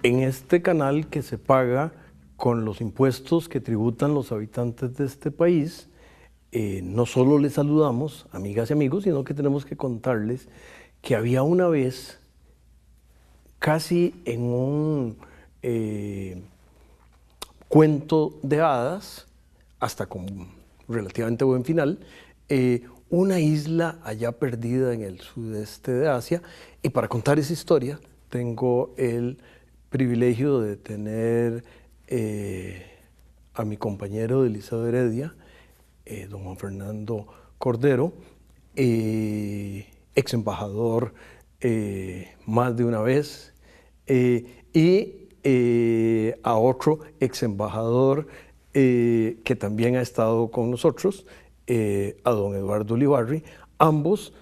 en este canal que se paga con los impuestos que tributan los habitantes de este país, no solo les saludamos, amigas y amigos, sino que tenemos que contarles que había una vez, casi en un cuento de hadas, hasta con relativamente buen final, una isla allá perdida en el sudeste de Asia. Y para contar esa historia tengo el privilegio de tener a mi compañero de Liceo de Heredia, don Juan Fernando Cordero, ex embajador más de una vez, y a otro ex embajador que también ha estado con nosotros, a don Eduardo Ulibarri, ambos,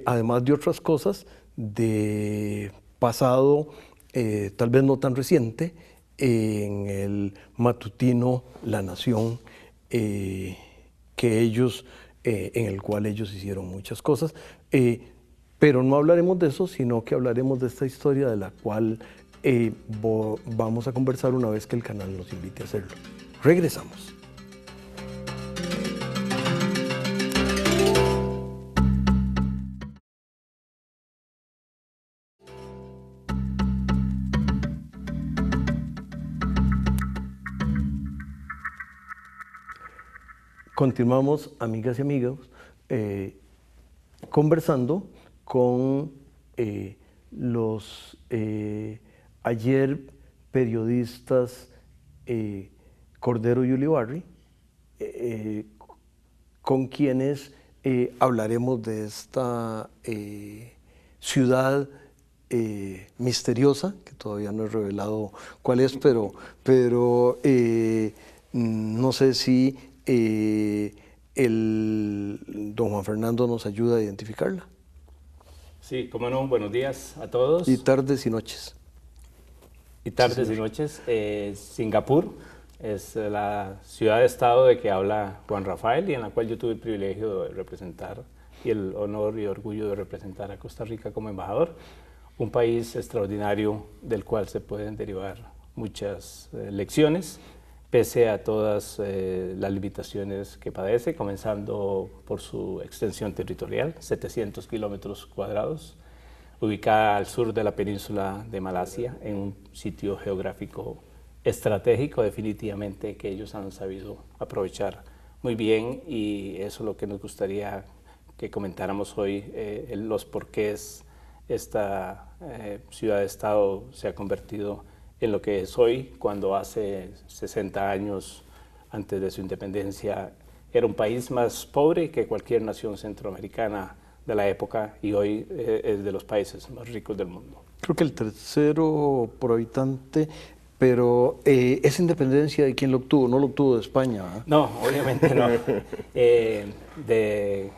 además de otras cosas, de pasado tal vez no tan reciente, en el matutino La Nación, que ellos, en el cual ellos hicieron muchas cosas, pero no hablaremos de eso, sino que hablaremos de esta historia de la cual vamos a conversar una vez que el canal nos invite a hacerlo. Regresamos. Continuamos, amigas y amigos, conversando con los ayer periodistas Cordero y Ulibarri, con quienes hablaremos de esta ciudad misteriosa, que todavía no he revelado cuál es, pero no sé si don Juan Fernando nos ayuda a identificarla. Sí, cómo no, buenos días a todos. Y tardes y noches. Y tardes y noches. Singapur es la ciudad-estado de que habla Juan Rafael y en la cual yo tuve el privilegio de representar y el honor y orgullo de representar a Costa Rica como embajador. Un país extraordinario del cual se pueden derivar muchas lecciones, pese a todas las limitaciones que padece, comenzando por su extensión territorial, 700 kilómetros cuadrados, ubicada al sur de la península de Malasia, en un sitio geográfico estratégico definitivamente que ellos han sabido aprovechar muy bien, y eso es lo que nos gustaría que comentáramos hoy, los porqués esta ciudad-estado se ha convertido en lo que es hoy, cuando hace 60 años, antes de su independencia, era un país más pobre que cualquier nación centroamericana de la época, y hoy es de los países más ricos del mundo. Creo que el tercero por habitante, pero esa independencia, ¿de quién lo obtuvo? No lo obtuvo de España, ¿eh? No, obviamente no. De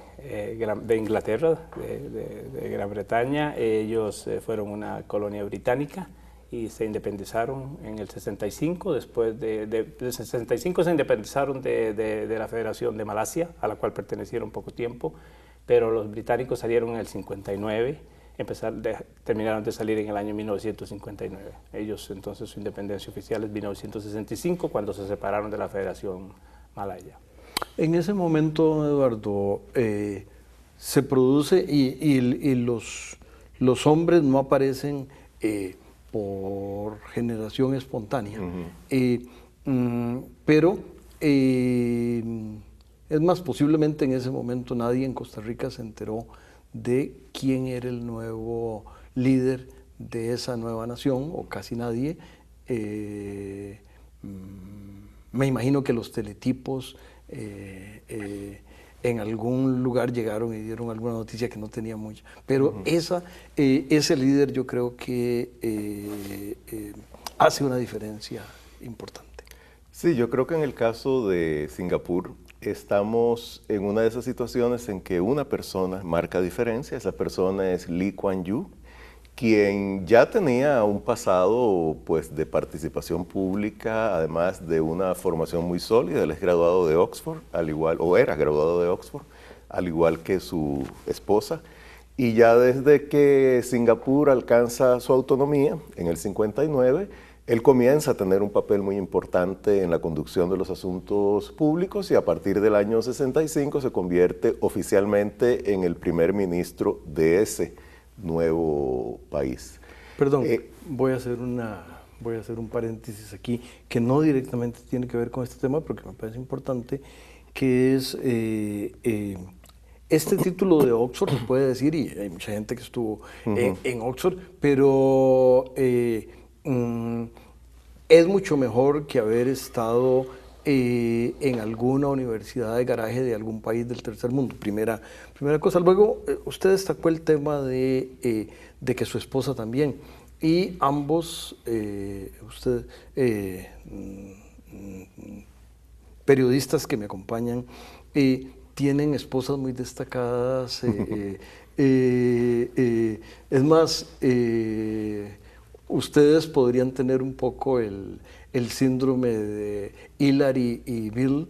Inglaterra, de Gran Bretaña. Ellos fueron una colonia británica y se independizaron en el 65. Después del 65 se independizaron de la Federación de Malasia, a la cual pertenecieron poco tiempo, pero los británicos salieron en el 59, terminaron de salir en el año 1959. Ellos entonces su independencia oficial es 1965, cuando se separaron de la Federación Malaya. En ese momento, Eduardo, se produce y los hombres no aparecen por generación espontánea, pero es más, posiblemente en ese momento nadie en Costa Rica se enteró de quién era el nuevo líder de esa nueva nación, o casi nadie. Me imagino que los teletipos en algún lugar llegaron y dieron alguna noticia que no tenía mucha, pero ese líder yo creo que hace una diferencia importante. Sí, yo creo que en el caso de Singapur estamos en una de esas situaciones en que una persona marca diferencia. Esa persona es Lee Kuan Yew, quien ya tenía un pasado pues, de participación pública, además de una formación muy sólida. Él es graduado de Oxford, o era graduado de Oxford, al igual que su esposa. Y ya desde que Singapur alcanza su autonomía, en el 59, él comienza a tener un papel muy importante en la conducción de los asuntos públicos y a partir del año 65 se convierte oficialmente en el primer ministro de ese nuevo país. Perdón, voy a hacer un paréntesis aquí que no directamente tiene que ver con este tema, pero que me parece importante, que es este título de Oxford, se puede decir, y hay mucha gente que estuvo en Oxford, pero es mucho mejor que haber estado en alguna universidad de garaje de algún país del tercer mundo. Primera cosa. Luego, usted destacó el tema de que su esposa también. Y ambos, periodistas que me acompañan, tienen esposas muy destacadas. Es más, ustedes podrían tener un poco el síndrome de Hillary y Bill.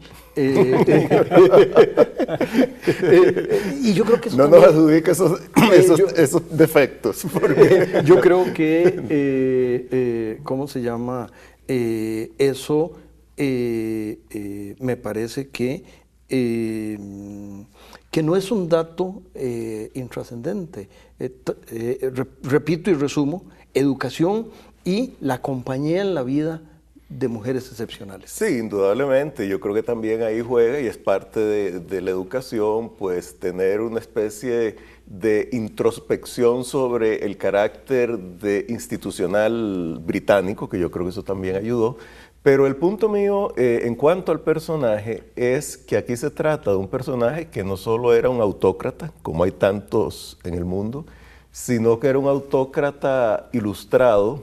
Y yo creo que eso no también, nos adjudica esos defectos. yo creo que, ¿cómo se llama? Eso me parece que no es un dato intrascendente. Repito y resumo, educación y la compañía en la vida de mujeres excepcionales. Sí, indudablemente. Yo creo que también ahí juega y es parte de la educación, pues tener una especie de introspección sobre el carácter institucional británico, que yo creo que eso también ayudó. Pero el punto mío en cuanto al personaje es que aquí se trata de un personaje que no solo era un autócrata, como hay tantos en el mundo, sino que era un autócrata ilustrado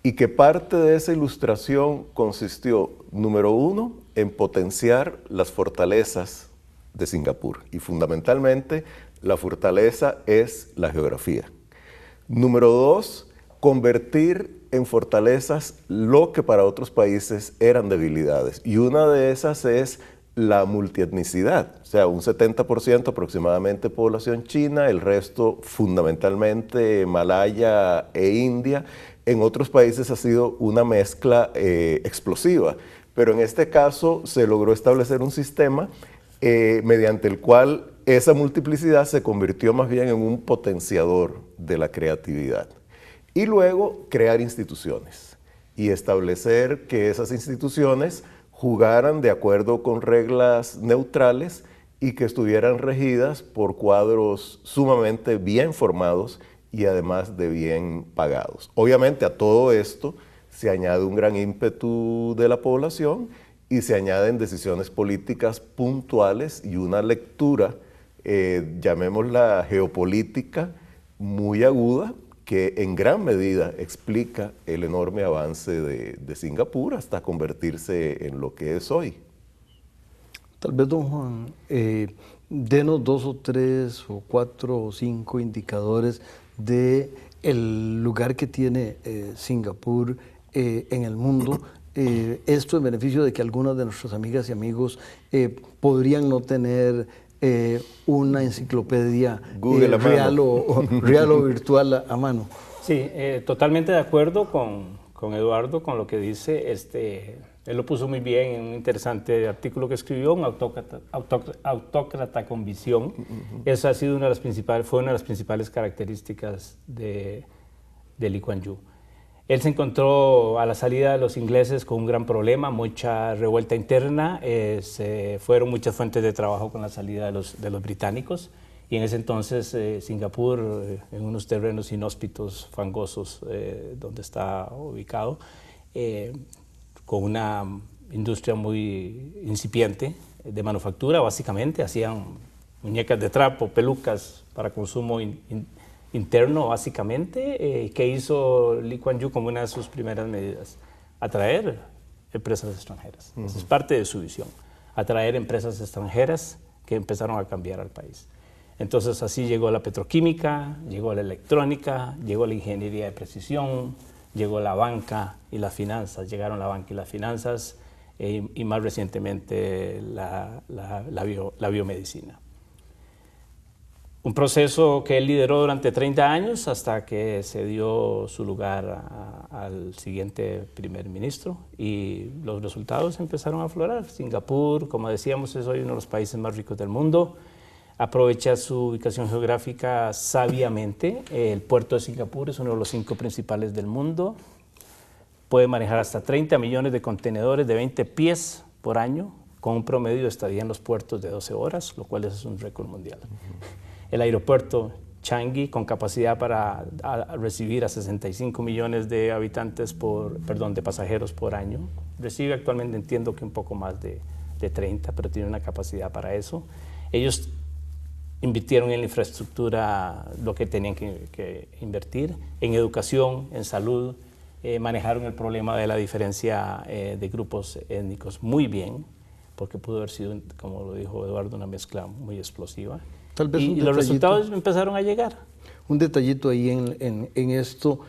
y que parte de esa ilustración consistió, número uno, en potenciar las fortalezas de Singapur. Y fundamentalmente, la fortaleza es la geografía. Número dos, convertir en fortalezas lo que para otros países eran debilidades. Y una de esas es la multietnicidad, o sea, un 70% aproximadamente población china, el resto fundamentalmente malaya e india. En otros países ha sido una mezcla explosiva, pero en este caso se logró establecer un sistema mediante el cual esa multiplicidad se convirtió más bien en un potenciador de la creatividad. Y luego crear instituciones y establecer que esas instituciones jugaran de acuerdo con reglas neutrales y que estuvieran regidas por cuadros sumamente bien formados y además de bien pagados. Obviamente a todo esto se añade un gran ímpetu de la población y se añaden decisiones políticas puntuales y una lectura, llamémosla geopolítica, muy aguda, que en gran medida explica el enorme avance de Singapur hasta convertirse en lo que es hoy. Tal vez, don Juan, denos 2 o 3 o 4 o 5 indicadores de el lugar que tiene Singapur en el mundo. Esto en beneficio de que algunas de nuestras amigas y amigos podrían no tener una enciclopedia real o virtual a mano. Sí, totalmente de acuerdo con Eduardo, con lo que dice. Él lo puso muy bien en un interesante artículo que escribió, un autócrata con visión. Esa ha sido fue una de las principales características de Lee Kuan Yew. Él se encontró a la salida de los ingleses con un gran problema, mucha revuelta interna, fueron muchas fuentes de trabajo con la salida de los británicos, y en ese entonces Singapur, en unos terrenos inhóspitos, fangosos, donde está ubicado, con una industria muy incipiente de manufactura, básicamente, hacían muñecas de trapo, pelucas para consumo interno, básicamente. ¿Qué hizo Lee Kuan Yew como una de sus primeras medidas? Atraer empresas extranjeras. Esa es parte de su visión. Atraer empresas extranjeras que empezaron a cambiar al país. Entonces así llegó la petroquímica, llegó la electrónica, llegó la ingeniería de precisión, llegó la banca y las finanzas. Llegaron la banca y las finanzas y más recientemente la biomedicina. Un proceso que él lideró durante 30 años hasta que se dio su lugar al siguiente primer ministro y los resultados empezaron a aflorar. Singapur, como decíamos, es hoy uno de los países más ricos del mundo. Aprovecha su ubicación geográfica sabiamente. El puerto de Singapur es uno de los 5 principales del mundo. Puede manejar hasta 30 millones de contenedores de 20 pies por año, con un promedio de estadía en los puertos de 12 horas, lo cual es un récord mundial. El aeropuerto Changi, con capacidad para recibir a 65 millones de de pasajeros por año, recibe actualmente, entiendo que un poco más de 30, pero tiene una capacidad para eso. Ellos invirtieron en la infraestructura lo que tenían que invertir, en educación, en salud, manejaron el problema de la diferencia de grupos étnicos muy bien, porque pudo haber sido, como lo dijo Eduardo, una mezcla muy explosiva. Tal vez y los resultados empezaron a llegar. Un detallito ahí en esto.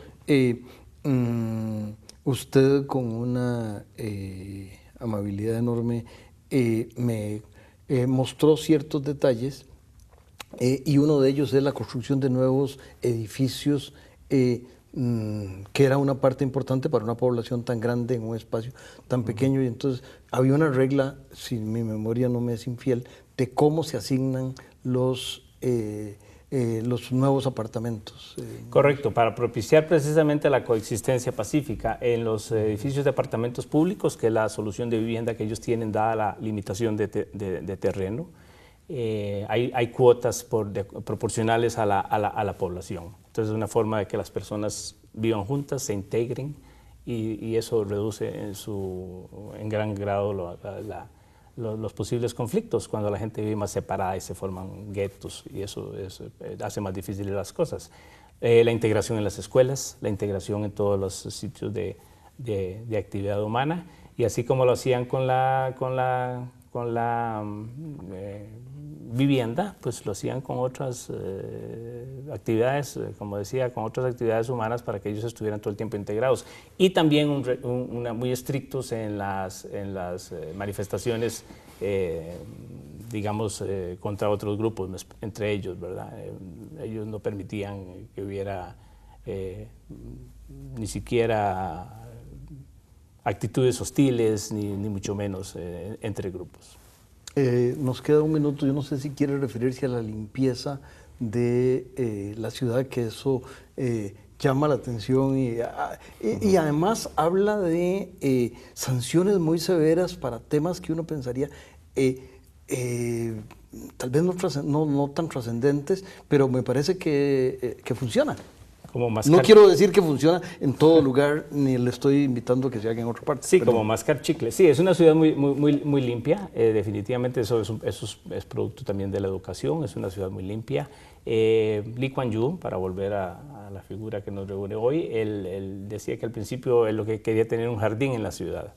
Usted con una amabilidad enorme me mostró ciertos detalles y uno de ellos es la construcción de nuevos edificios que era una parte importante para una población tan grande en un espacio tan pequeño, y entonces había una regla, si mi memoria no me es infiel, de cómo se asignan los nuevos apartamentos. Correcto, para propiciar precisamente la coexistencia pacífica en los edificios de apartamentos públicos, que es la solución de vivienda que ellos tienen dada la limitación de terreno. Hay cuotas proporcionales a la población. Entonces es una forma de que las personas vivan juntas, se integren y eso reduce en gran grado los posibles conflictos cuando la gente vive más separada y se forman guetos, y eso hace más difíciles las cosas. La integración en las escuelas, la integración en todos los sitios de actividad humana, y así como lo hacían con la vivienda, pues lo hacían con otras actividades, como decía, con otras actividades humanas para que ellos estuvieran todo el tiempo integrados. Y también muy estrictos en las manifestaciones, digamos, contra otros grupos, entre ellos, ¿verdad? Ellos no permitían que hubiera ni siquiera actitudes hostiles, ni mucho menos entre grupos. Nos queda un minuto. Yo no sé si quiere referirse a la limpieza de la ciudad, que eso llama la atención y además habla de sanciones muy severas para temas que uno pensaría tal vez no tan trascendentes, pero me parece que funciona. No quiero decir que funciona en todo lugar, ni le estoy invitando a que se haga en otra parte. Sí, como mascar chicle. Sí, es una ciudad muy limpia. Definitivamente eso es producto también de la educación. Es una ciudad muy limpia. Lee Kuan Yew, para volver a la figura que nos reúne hoy, él decía que al principio él lo que quería tener un jardín en la ciudad.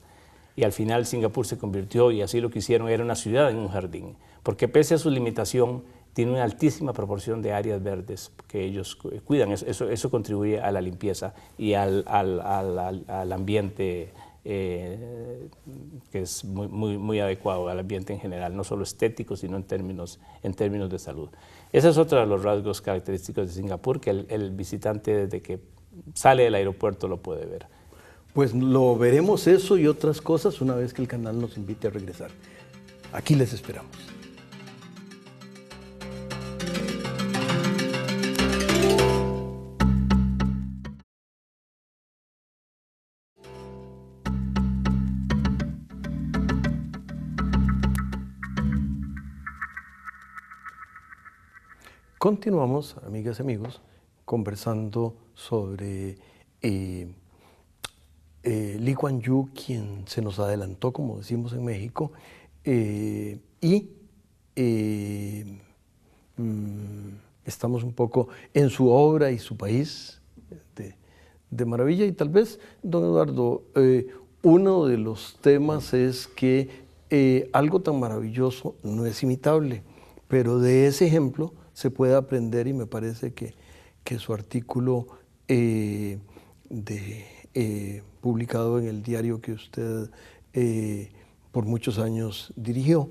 Y al final Singapur se convirtió, y así lo que hicieron, era una ciudad en un jardín. Porque pese a su limitación, tiene una altísima proporción de áreas verdes que ellos cuidan. Eso contribuye a la limpieza y al ambiente que es muy adecuado, al ambiente en general, no solo estético, sino en términos de salud. Ese es otro de los rasgos característicos de Singapur, que el visitante desde que sale del aeropuerto lo puede ver. Pues lo veremos eso y otras cosas una vez que el canal nos invite a regresar. Aquí les esperamos. Continuamos, amigas y amigos, conversando sobre Lee Kuan Yew, quien se nos adelantó, como decimos en México, estamos un poco en su obra y su país de maravilla. Y tal vez, don Eduardo, uno de los temas es que algo tan maravilloso no es imitable, pero de ese ejemplo se puede aprender, y me parece que su artículo publicado en el diario que usted por muchos años dirigió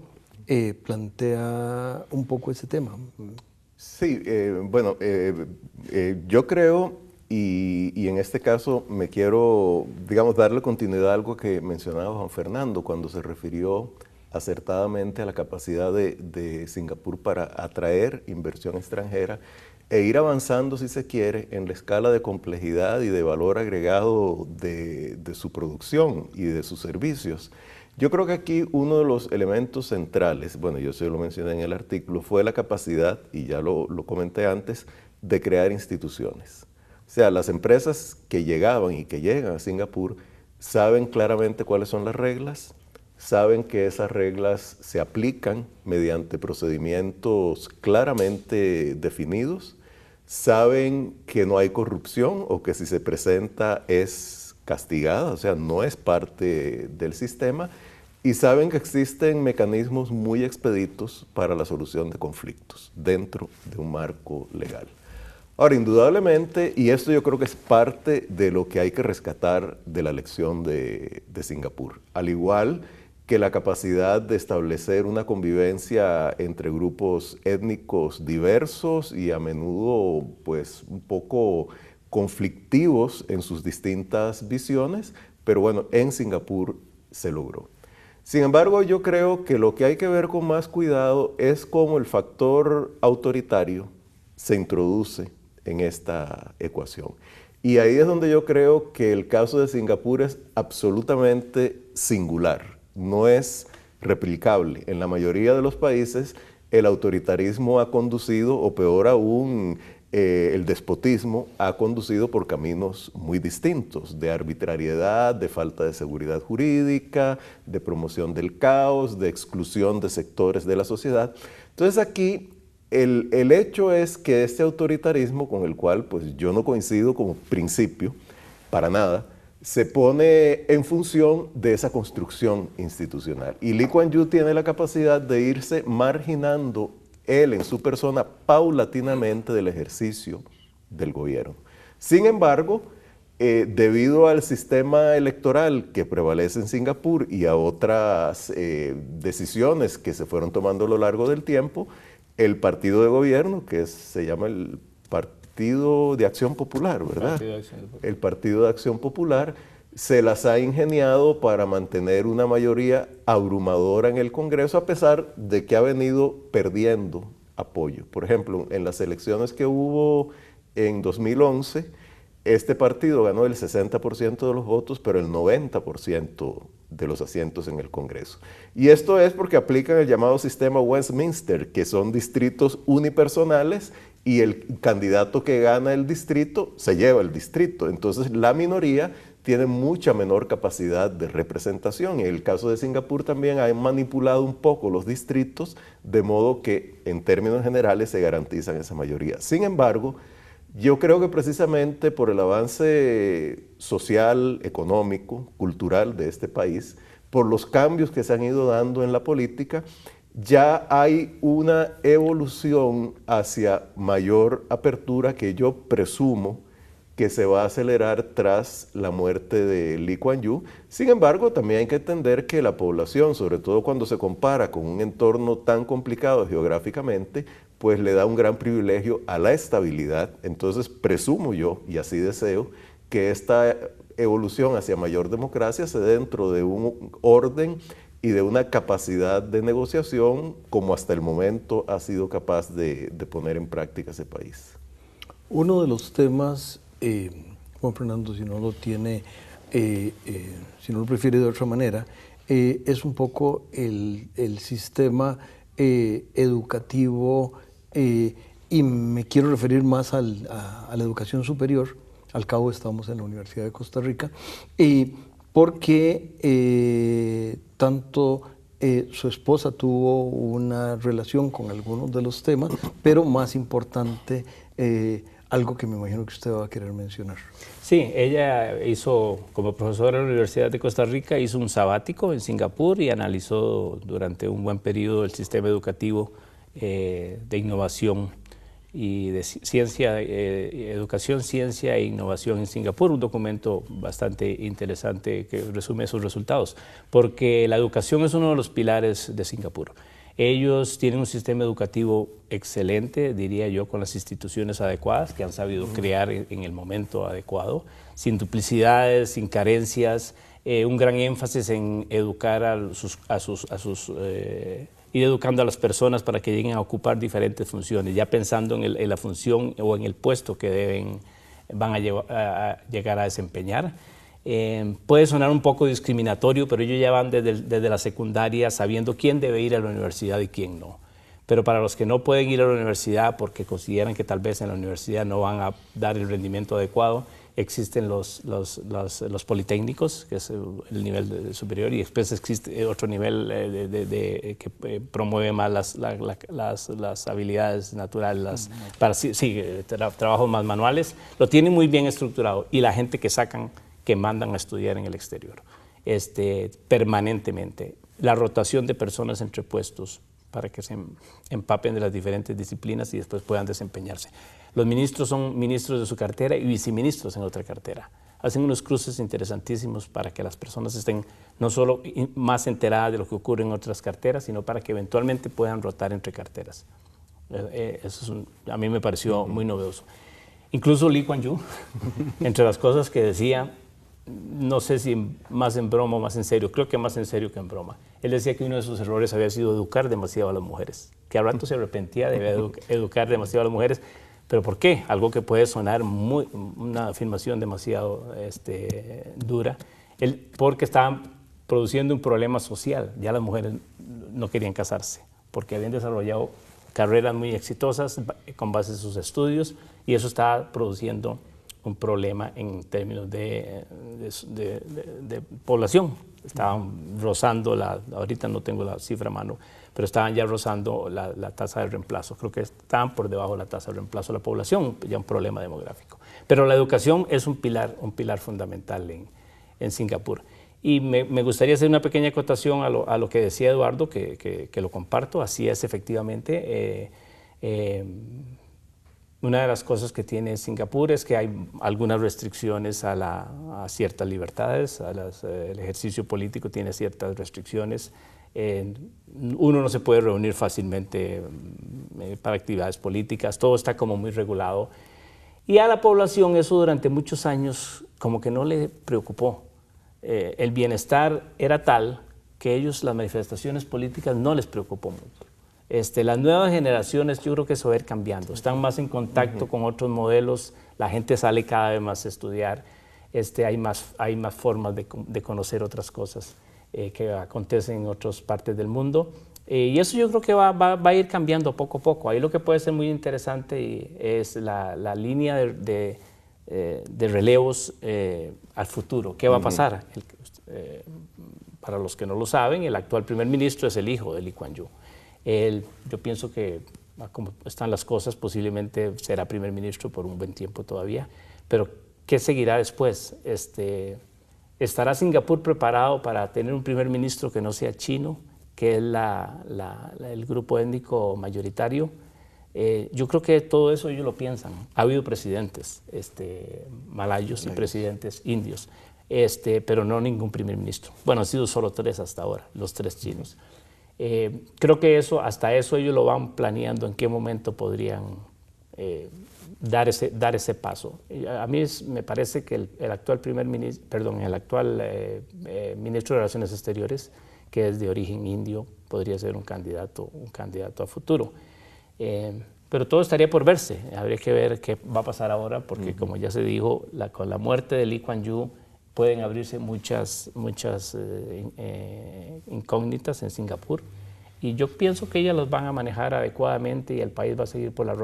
plantea un poco ese tema. Sí, bueno, yo creo, y en este caso me quiero, digamos, darle continuidad a algo que mencionaba Juan Fernando cuando se refirió acertadamente a la capacidad de Singapur para atraer inversión extranjera e ir avanzando, si se quiere, en la escala de complejidad y de valor agregado de su producción y de sus servicios. Yo creo que aquí uno de los elementos centrales, bueno, yo se lo mencioné en el artículo, fue la capacidad, y ya lo comenté antes, de crear instituciones. O sea, las empresas que llegaban y que llegan a Singapur saben claramente cuáles son las reglas, saben que esas reglas se aplican mediante procedimientos claramente definidos, saben que no hay corrupción o que si se presenta es castigada, o sea, no es parte del sistema, y saben que existen mecanismos muy expeditos para la solución de conflictos dentro de un marco legal. Ahora, indudablemente, y esto yo creo que es parte de lo que hay que rescatar de la lección de Singapur, al igual que la capacidad de establecer una convivencia entre grupos étnicos diversos y a menudo pues un poco conflictivos en sus distintas visiones, pero bueno, en Singapur se logró. Sin embargo, yo creo que lo que hay que ver con más cuidado es cómo el factor autoritario se introduce en esta ecuación. Y ahí es donde yo creo que el caso de Singapur es absolutamente singular, no es replicable. En la mayoría de los países el autoritarismo ha conducido, o peor aún, el despotismo ha conducido por caminos muy distintos, de arbitrariedad, de falta de seguridad jurídica, de promoción del caos, de exclusión de sectores de la sociedad. Entonces aquí el hecho es que este autoritarismo, con el cual pues yo no coincido como principio, para nada, se pone en función de esa construcción institucional. Y Lee Kuan Yew tiene la capacidad de irse marginando él en su persona paulatinamente del ejercicio del gobierno. Sin embargo, debido al sistema electoral que prevalece en Singapur y a otras decisiones que se fueron tomando a lo largo del tiempo, el partido de gobierno, que se llama el Partido de Acción Popular, ¿verdad? El Partido de Acción Popular se las ha ingeniado para mantener una mayoría abrumadora en el Congreso, a pesar de que ha venido perdiendo apoyo. Por ejemplo, en las elecciones que hubo en 2011, este partido ganó el 60% de los votos, pero el 90% de los asientos en el Congreso. Y esto es porque aplican el llamado sistema Westminster, que son distritos unipersonales y el candidato que gana el distrito se lleva el distrito. Entonces la minoría tiene mucha menor capacidad de representación. En el caso de Singapur también han manipulado un poco los distritos, de modo que en términos generales se garantizan esa mayoría. Sin embargo, yo creo que precisamente por el avance social, económico, cultural de este país, por los cambios que se han ido dando en la política, ya hay una evolución hacia mayor apertura que yo presumo que se va a acelerar tras la muerte de Lee Kuan Yew. Sin embargo, también hay que entender que la población, sobre todo cuando se compara con un entorno tan complicado geográficamente, pues le da un gran privilegio a la estabilidad. Entonces, presumo yo, y así deseo, que esta evolución hacia mayor democracia se dé dentro de un orden y de una capacidad de negociación como hasta el momento ha sido capaz de poner en práctica ese país. Uno de los temas, Juan Fernando, si no lo tiene, si no lo prefiere de otra manera, es un poco el sistema educativo, y me quiero referir más a la educación superior. Al cabo estamos en la Universidad de Costa Rica, porque tanto su esposa tuvo una relación con algunos de los temas, pero más importante, algo que me imagino que usted va a querer mencionar. Sí, ella hizo, como profesora en la Universidad de Costa Rica, hizo un sabático en Singapur y analizó durante un buen periodo el sistema educativo de innovación y de ciencia, educación, ciencia e innovación en Singapur, un documento bastante interesante que resume esos resultados, porque la educación es uno de los pilares de Singapur. Ellos tienen un sistema educativo excelente, diría yo, con las instituciones adecuadas que han sabido crear en el momento adecuado, sin duplicidades, sin carencias, un gran énfasis en educar ir educando a las personas para que lleguen a ocupar diferentes funciones, ya pensando en la función o en el puesto que van a llegar a desempeñar. Puede sonar un poco discriminatorio, pero ellos ya van desde la secundaria sabiendo quién debe ir a la universidad y quién no. Pero para los que no pueden ir a la universidad porque consideran que tal vez en la universidad no van a dar el rendimiento adecuado, existen los politécnicos, que es el nivel superior, y después existe otro nivel que promueve más las habilidades naturales, trabajos más manuales. Lo tienen muy bien estructurado, y la gente que mandan a estudiar en el exterior, permanentemente. La rotación de personas entre puestos para que se empapen de las diferentes disciplinas y después puedan desempeñarse. Los ministros son ministros de su cartera y viceministros en otra cartera. Hacen unos cruces interesantísimos para que las personas estén no solo más enteradas de lo que ocurre en otras carteras, sino para que eventualmente puedan rotar entre carteras. Eso a mí me pareció muy novedoso. Incluso Lee Kuan Yew, entre las cosas que decía, no sé si más en broma o más en serio, creo que más en serio que en broma. Él decía que uno de sus errores había sido educar demasiado a las mujeres, que a rato se arrepentía de educar demasiado a las mujeres. ¿Pero por qué? Algo que puede sonar una afirmación demasiado dura, porque estaban produciendo un problema social. Ya las mujeres no querían casarse, porque habían desarrollado carreras muy exitosas con base en sus estudios, y eso estaba produciendo un problema en términos de población. Estaban rozando, ahorita no tengo la cifra a mano, pero estaban ya rozando la tasa de reemplazo. Creo que estaban por debajo de la tasa de reemplazo de la población, ya un problema demográfico. Pero la educación es un pilar fundamental en Singapur. Y me gustaría hacer una pequeña acotación a lo que decía Eduardo, que lo comparto. Así es, efectivamente. Una de las cosas que tiene Singapur es que hay algunas restricciones a ciertas libertades, el ejercicio político tiene ciertas restricciones. Uno no se puede reunir fácilmente para actividades políticas, todo está como muy regulado. Y a la población eso durante muchos años como que no le preocupó. El bienestar era tal que ellos, las manifestaciones políticas, no les preocupó mucho. Las nuevas generaciones, yo creo que eso va a ir cambiando, están más en contacto con otros modelos, la gente sale cada vez más a estudiar, hay más formas de conocer otras cosas que acontecen en otras partes del mundo, y eso yo creo que va a ir cambiando poco a poco. Ahí lo que puede ser muy interesante es la línea de relevos al futuro. ¿Qué va a pasar? Para los que no lo saben, el actual primer ministro es el hijo de Lee Kuan Yew. Yo pienso que, como están las cosas, posiblemente será primer ministro por un buen tiempo todavía, pero ¿qué seguirá después? ¿Estará Singapur preparado para tener un primer ministro que no sea chino, que es el grupo étnico mayoritario? Yo creo que todo eso ellos lo piensan. Ha habido presidentes malayos y presidentes indios, pero no ningún primer ministro. Bueno, han sido solo 3 hasta ahora, los 3 chinos. Creo que hasta eso ellos lo van planeando, en qué momento podrían dar ese paso. A mí me parece que el actual ministro de Relaciones Exteriores, que es de origen indio, podría ser un candidato a futuro. Pero todo estaría por verse. Habría que ver qué va a pasar ahora, porque como ya se dijo, con la muerte de Lee Kuan Yew pueden abrirse muchas incógnitas en Singapur, y yo pienso que ellas los van a manejar adecuadamente y el país va a seguir por la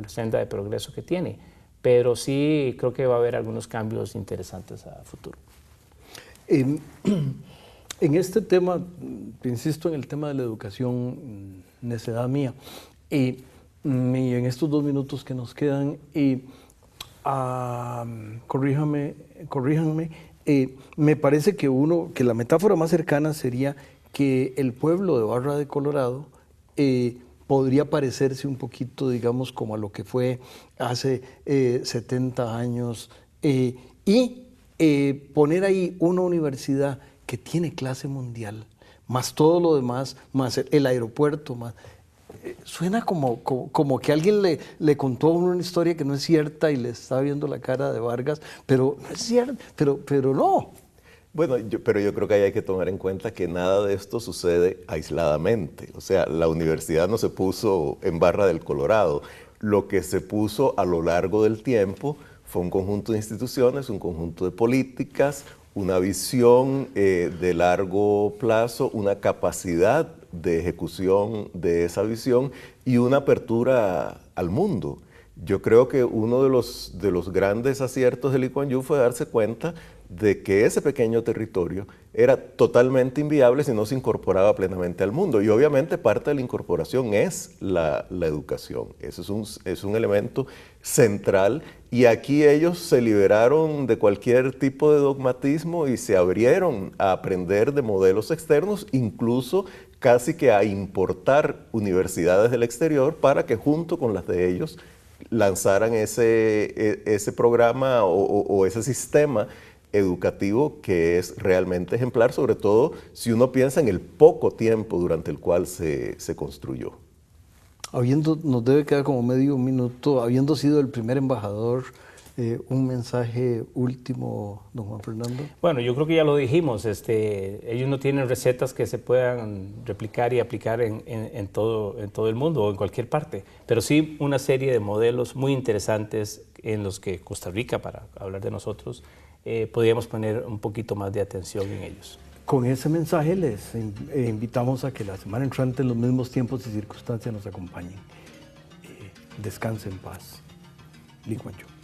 senda de progreso que tiene, pero sí creo que va a haber algunos cambios interesantes a futuro. En este tema, insisto en el tema de la educación, necedad mía, y en estos 2 minutos que nos quedan, corríjanme, me parece que la metáfora más cercana sería que el pueblo de Barra de Colorado podría parecerse un poquito, digamos, como a lo que fue hace 70 años, y poner ahí una universidad que tiene clase mundial, más todo lo demás, más el aeropuerto, más... Suena como que alguien le contó a uno una historia que no es cierta y le está viendo la cara de Vargas, pero no es cierto, pero no. Bueno, pero yo creo que ahí hay que tomar en cuenta que nada de esto sucede aisladamente. O sea, la universidad no se puso en Barra del Colorado. Lo que se puso a lo largo del tiempo fue un conjunto de instituciones, un conjunto de políticas, una visión de largo plazo, una capacidad de ejecución de esa visión y una apertura al mundo. Yo creo que uno de los grandes aciertos de Lee Kuan Yew fue darse cuenta de que ese pequeño territorio era totalmente inviable si no se incorporaba plenamente al mundo. Y obviamente parte de la incorporación es la educación. Eso es un elemento central. Y aquí ellos se liberaron de cualquier tipo de dogmatismo y se abrieron a aprender de modelos externos, incluso casi que a importar universidades del exterior para que junto con las de ellos lanzaran ese programa o ese sistema educativo que es realmente ejemplar, sobre todo si uno piensa en el poco tiempo durante el cual se construyó. Nos debe quedar como medio minuto, habiendo sido el primer embajador, un mensaje último, don Juan Fernando. Bueno, yo creo que ya lo dijimos, ellos no tienen recetas que se puedan replicar y aplicar en todo el mundo o en cualquier parte, pero sí una serie de modelos muy interesantes en los que Costa Rica, para hablar de nosotros, podríamos poner un poquito más de atención en ellos. Con ese mensaje les invitamos a que la semana entrante en los mismos tiempos y circunstancias nos acompañen. Descanse en paz. Lee Kuan Yew.